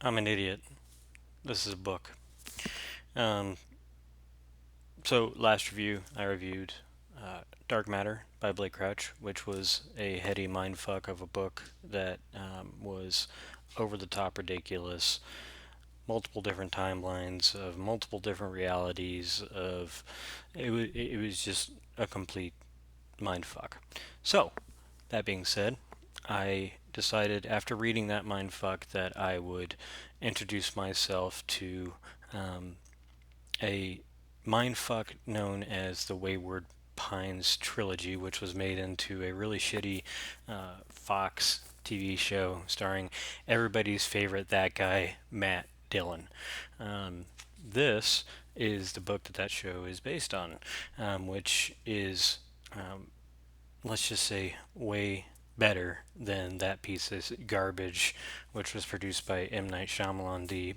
I'm an idiot. This is a book. Um, so last review, I reviewed Dark Matter by Blake Crouch, which was a heady mindfuck of a book that was over the top ridiculous, multiple different timelines of multiple different realities. It was just a complete mindfuck. So that being said, I decided after reading that mindfuck that I would introduce myself to um, a mindfuck known as the Wayward Pines trilogy, which was made into a really shitty Fox TV show starring everybody's favorite that guy, Matt Dillon. Um, this is the book that show is based on, which is, let's just say, way better than that piece of garbage, which was produced by M. Night Shyamalan, the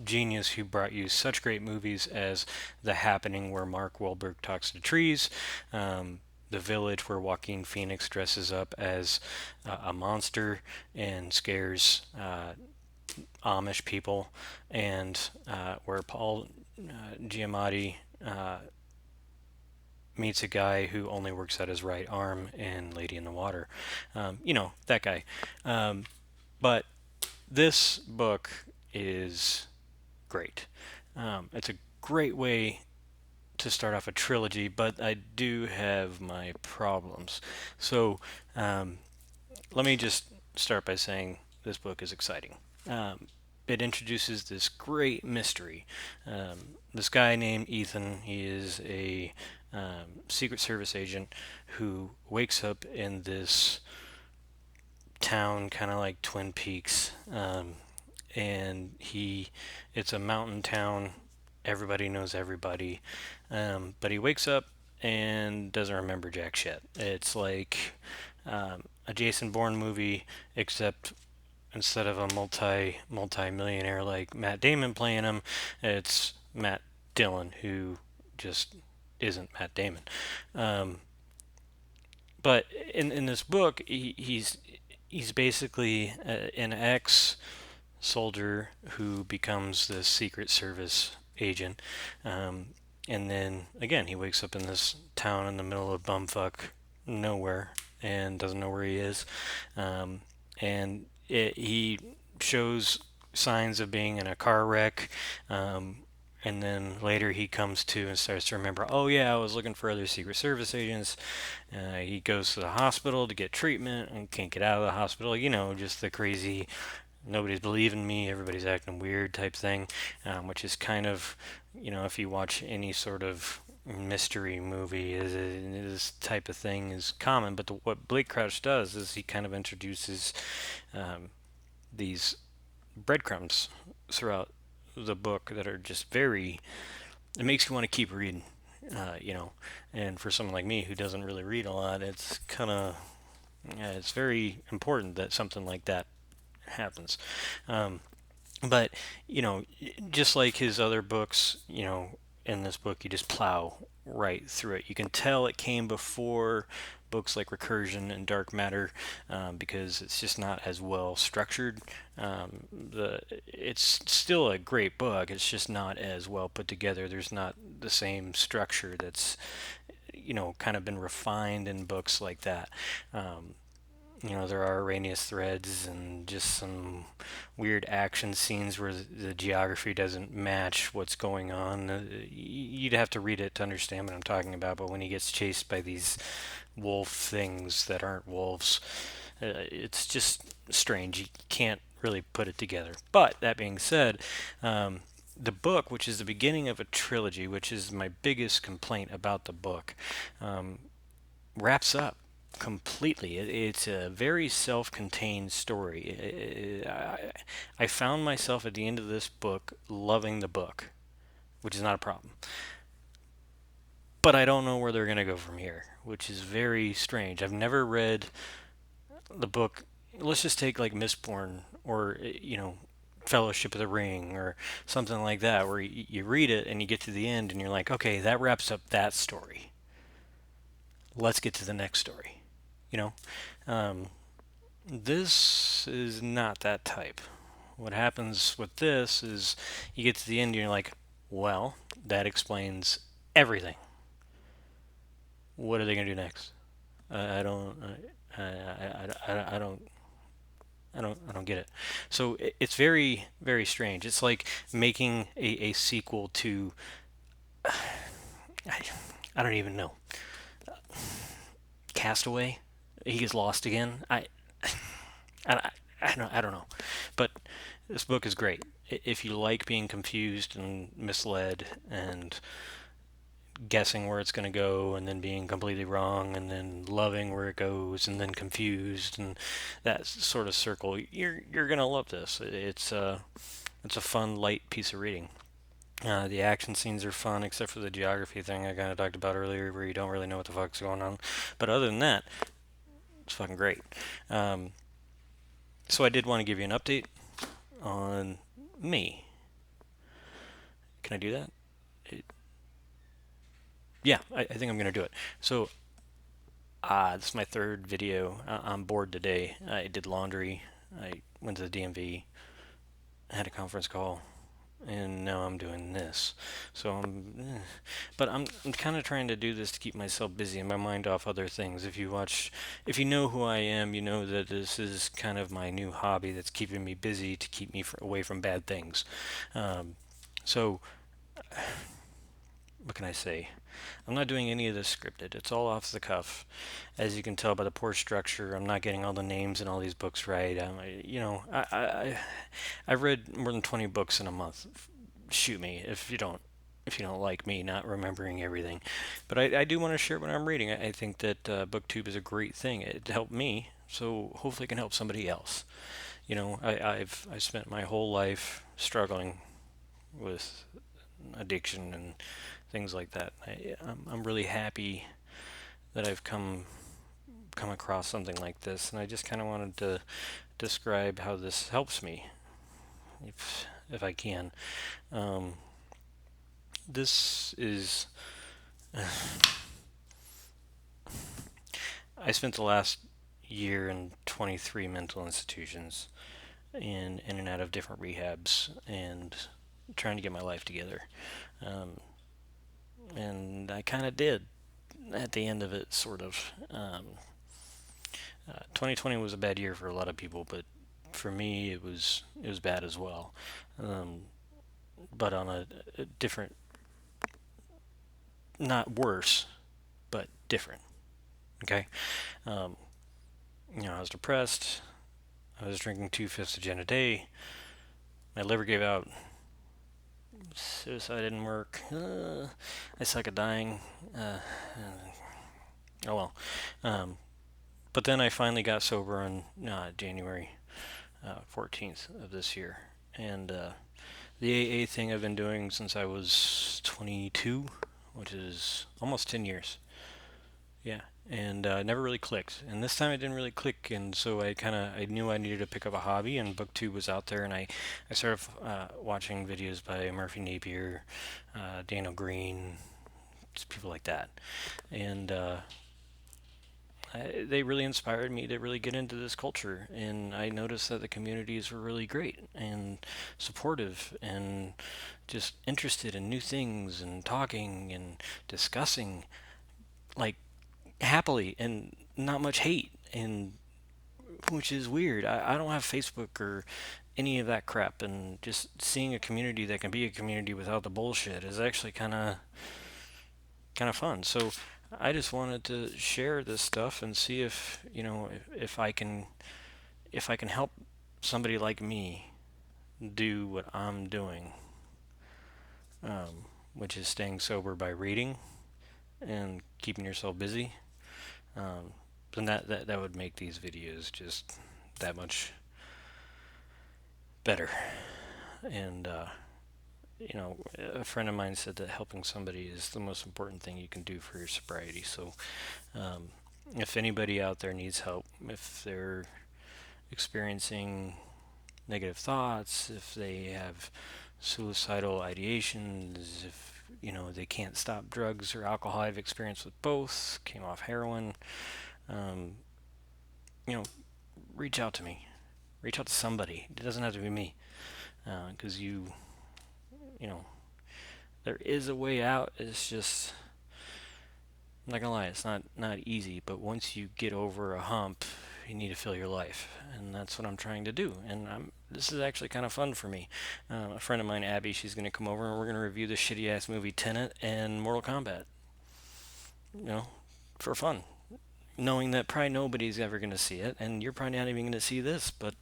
genius who brought you such great movies as The Happening, where Mark Wahlberg talks to trees, The Village, where Joaquin Phoenix dresses up as a monster and scares Amish people, and where Paul Giamatti meets a guy who only works at his right arm in Lady in the Water. That guy. Um, but this book is great. It's a great way to start off a trilogy, but I do have my problems. So um, let me just start by saying this book is exciting. It introduces this great mystery. This guy named Ethan, he is a Secret Service agent who wakes up in this town, kind of like Twin Peaks, and it's a mountain town. Everybody knows everybody, but he wakes up and doesn't remember jack shit. It's like a Jason Bourne movie, except instead of a multi-millionaire like Matt Damon playing him, it's Matt Dillon who just isn't Matt Damon. Um, but in this book, he's basically an ex soldier who becomes the Secret Service agent. Um, and then again, he wakes up in this town in the middle of bumfuck nowhere and doesn't know where he is. He shows signs of being in a car wreck. And then later he comes to and starts to remember, oh yeah, I was looking for other Secret Service agents. He goes to the hospital to get treatment and can't get out of the hospital. Just the crazy nobody's believing me, everybody's acting weird type thing, which is kind of, if you watch any sort of mystery movie, this type of thing is common. But what Blake Crouch does is he kind of introduces um, these breadcrumbs throughout the book that are just very, it makes you want to keep reading, uh, you know. And for someone like me who doesn't really read a lot, it's kind of, yeah, it's very important that something like that happens. Um, but just like his other books, in this book you just plow right through it. You can tell it came before books like Recursion and Dark Matter, because it's just not as well structured. It's still a great book. It's just not as well put together. There's not the same structure that's kind of been refined in books like that. There are erroneous threads and just some weird action scenes where the geography doesn't match what's going on. You'd have to read it to understand what I'm talking about, but when he gets chased by these wolf things that aren't wolves, it's just strange. You can't really put it together. But that being said, the book, which is the beginning of a trilogy, which is my biggest complaint about the book, um, wraps up completely. It's a very self-contained story. I found myself at the end of this book loving the book, which is not a problem. But I don't know where they're going to go from here, which is very strange. I've never read the book. Let's just take like Mistborn or Fellowship of the Ring or something like that, where you read it and you get to the end and you're like, okay, that wraps up that story. Let's get to the next story. You know, um, this is not that type. what happens with this is you get to the end and you're like, well, that explains everything. What are they going to do next? I don't, I don't, I don't get it. So it's very, very strange. It's like making a sequel to, I, I don't even know, Castaway. He gets lost again. I, I don't know, but this book is great. If you like being confused and misled and guessing where it's going to go and then being completely wrong and then loving where it goes and then confused and that sort of circle, you're going to love this. It's a fun, light piece of reading. The action scenes are fun, except for the geography thing I kind of talked about earlier, where you don't really know what the fuck's going on. But other than that, it's fucking great. Um, so I did want to give you an update on me. Can I do that? It, yeah, I think I'm gonna do it. So, this is my third video. I'm bored today. I did laundry. I went to the DMV. Had a conference call, and now I'm doing this. So but I'm kind of trying to do this to keep myself busy and my mind off other things. If you know who I am, you know that this is kind of my new hobby that's keeping me busy to keep me away from bad things. Um, so what can I say? I'm not doing any of this scripted. It's all off the cuff. As you can tell by the poor structure, I'm not getting all the names in all these books right. I've read more than 20 books in a month. Shoot me if you don't like me not remembering everything. But I do want to share what I'm reading. I think that BookTube is a great thing. It helped me, so hopefully it can help somebody else. I spent my whole life struggling with addiction and things like that. I'm really happy that I've come across something like this, and I just kind of wanted to describe how this helps me, if I can. Um, this is I spent the last year in 23 mental institutions, in and out of different rehabs, and trying to get my life together. Um, and I kind of did at the end of it, sort of. 2020 was a bad year for a lot of people, but for me, it was bad as well. Um, but on a different, not worse, but different. Okay. Um, I was depressed. I was drinking 2/5 of gin a day. My liver gave out. Suicide didn't work. I suck at dying. Oh well. Um, but then I finally got sober on January 14th of this year, and the AA thing I've been doing since I was 22, which is almost 10 years. Yeah, and never really clicked. And this time it didn't really click, and so I knew I needed to pick up a hobby, and BookTube was out there, and I started watching videos by Murphy Napier, Daniel Green, just people like that, and they really inspired me to really get into this culture. And I noticed that the communities were really great and supportive and just interested in new things and talking and discussing, like, happily, and not much hate, and which is weird. I don't have Facebook or any of that crap, and just seeing a community that can be a community without the bullshit is actually kind of fun. So I just wanted to share this stuff and see if if I can help somebody like me do what I'm doing, which is staying sober by reading and keeping yourself busy. Um, then that would make these videos just that much better. And a friend of mine said that helping somebody is the most important thing you can do for your sobriety. So, um, if anybody out there needs help, if they're experiencing negative thoughts, if they have suicidal ideations, if they can't stop drugs or alcohol, I've experienced with both, came off heroin, um, you know, reach out to me. Reach out to somebody. It doesn't have to be me, because you know, there is a way out. It's just, I'm not gonna lie, it's not easy. But once you get over a hump, you need to fill your life, and that's what I'm trying to do. And this is actually kind of fun for me. A friend of mine, Abby, she's gonna come over and we're gonna review the shitty ass movie Tenet and Mortal Kombat. You know, for fun, knowing that probably nobody's ever gonna see it, and you're probably not even gonna see this. But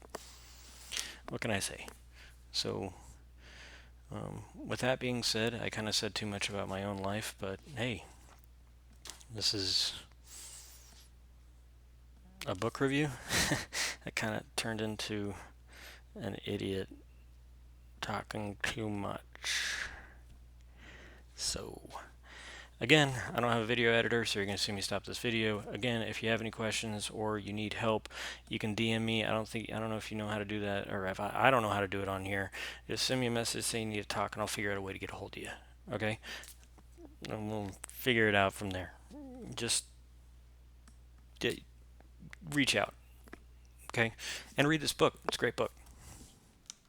what can I say? So, with that being said, I kind of said too much about my own life, but hey, this is a book review. That kind of turned into an idiot talking too much. So, again, I don't have a video editor, so you're going to see me stop this video. Again, if you have any questions or you need help, you can DM me. I don't know if you know how to do that, or if I don't know how to do it on here. Just send me a message saying you need to talk, and I'll figure out a way to get a hold of you. Okay? And we'll figure it out from there. Just reach out. Okay? And read this book. It's a great book.